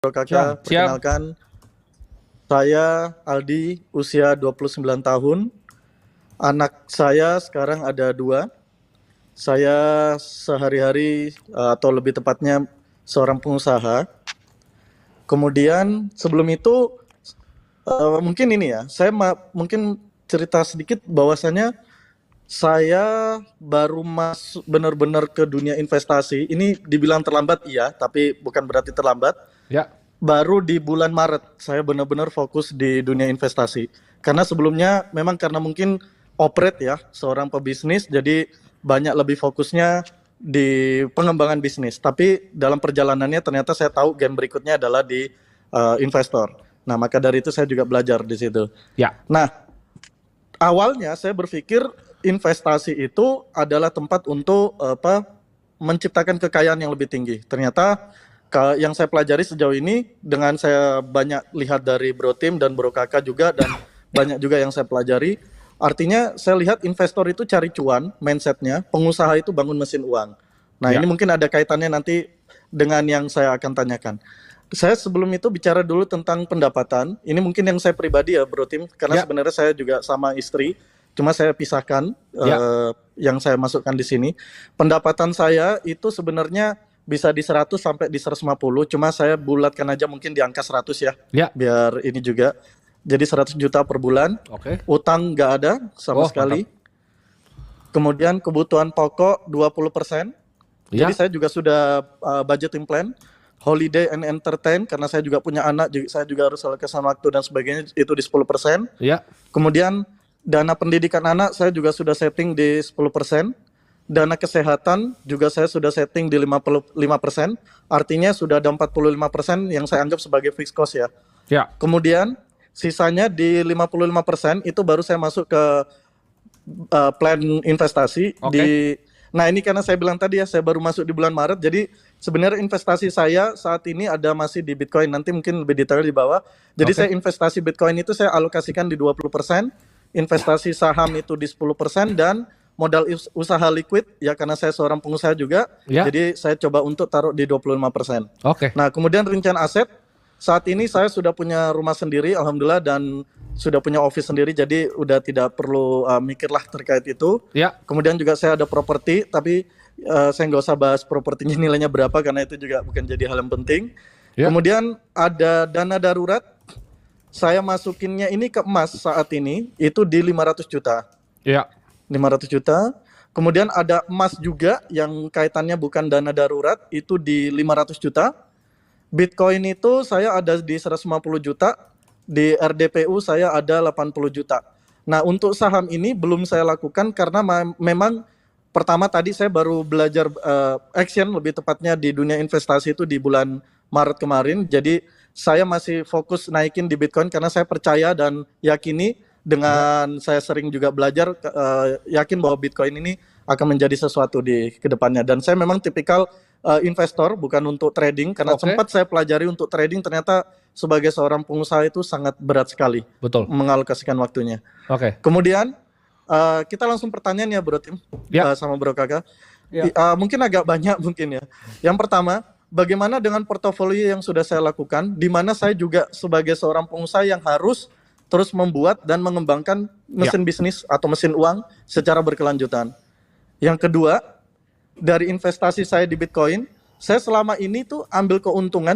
Kakak, Siap. perkenalkan saya Aldi, usia 29 tahun. Anak saya sekarang ada 2. Saya sehari-hari atau lebih tepatnya seorang pengusaha. Kemudian sebelum itu mungkin ini ya, saya mungkin cerita sedikit bahwasanya saya baru masuk benar-benar ke dunia investasi. Ini dibilang terlambat iya, tapi bukan berarti terlambat. Ya. Baru di bulan Maret saya benar-benar fokus di dunia investasi. Karena sebelumnya memang karena mungkin operate ya, seorang pebisnis, jadi banyak lebih fokusnya di pengembangan bisnis. Tapi dalam perjalanannya ternyata saya tahu game berikutnya adalah di investor. Nah, maka dari itu saya juga belajar di situ. Ya. Nah, awalnya saya berpikir investasi itu adalah tempat untuk menciptakan kekayaan yang lebih tinggi. Ternyata yang saya pelajari sejauh ini dengan saya banyak lihat dari Bro Tim dan Bro Kakak juga, dan banyak juga yang saya pelajari, artinya saya lihat investor itu cari cuan mindsetnya, pengusaha itu bangun mesin uang. Nah ini mungkin ada kaitannya nanti dengan yang saya akan tanyakan. Saya sebelum itu bicara dulu tentang pendapatan. Ini mungkin yang saya pribadi ya Bro Tim, karena sebenarnya saya juga sama istri, cuma saya pisahkan yang saya masukkan di sini. Pendapatan saya itu sebenarnya bisa di 100 sampai di 150, cuma saya bulatkan aja mungkin di angka 100 ya. Biar ini juga. Jadi 100 juta per bulan. Utang nggak ada sama sekali. Mantap. Kemudian kebutuhan pokok 20%. Jadi saya juga sudah budgeting plan. Holiday and entertain, karena saya juga punya anak, saya juga harus alokasikan waktu dan sebagainya, itu di 10%. Kemudian dana pendidikan anak saya juga sudah setting di 10%. Dana kesehatan juga saya sudah setting di 55%. Artinya sudah ada 45% yang saya anggap sebagai fixed cost ya. Kemudian sisanya di 55% itu baru saya masuk ke plan investasi. Nah ini karena saya bilang tadi ya, saya baru masuk di bulan Maret, jadi sebenarnya investasi saya saat ini ada masih di Bitcoin, nanti mungkin lebih detail di bawah. Jadi saya investasi Bitcoin itu saya alokasikan di 20%, investasi saham itu di 10%, dan modal usaha liquid ya karena saya seorang pengusaha juga, jadi saya coba untuk taruh di 25%. Nah kemudian rencana aset, saat ini saya sudah punya rumah sendiri alhamdulillah, dan sudah punya office sendiri, jadi udah tidak perlu mikirlah terkait itu. Kemudian juga saya ada properti, tapi saya nggak usah bahas propertinya nilainya berapa karena itu juga bukan jadi hal yang penting. Kemudian ada dana darurat, saya masukinnya ini ke emas saat ini itu di 500 juta. 500 juta. Kemudian ada emas juga yang kaitannya bukan dana darurat, itu di 500 juta. Bitcoin itu saya ada di 150 juta. Di RDPU saya ada 80 juta. Nah untuk saham ini belum saya lakukan karena memang pertama tadi saya baru belajar action, lebih tepatnya di dunia investasi itu di bulan Maret kemarin. Jadi saya masih fokus naikin di Bitcoin karena saya percaya dan yakini dengan saya sering juga belajar, yakin bahwa Bitcoin ini akan menjadi sesuatu di kedepannya. Dan saya memang tipikal investor, bukan untuk trading, karena sempat saya pelajari untuk trading, ternyata sebagai seorang pengusaha itu sangat berat sekali mengalokasikan waktunya. Kemudian kita langsung pertanyaan ya Bro Tim sama Bro Kakak. Mungkin agak banyak mungkin ya. Yang pertama, bagaimana dengan portofolio yang sudah saya lakukan, di mana saya juga sebagai seorang pengusaha yang harus terus membuat dan mengembangkan mesin bisnis atau mesin uang secara berkelanjutan. Yang kedua, dari investasi saya di Bitcoin, saya selama ini tuh ambil keuntungan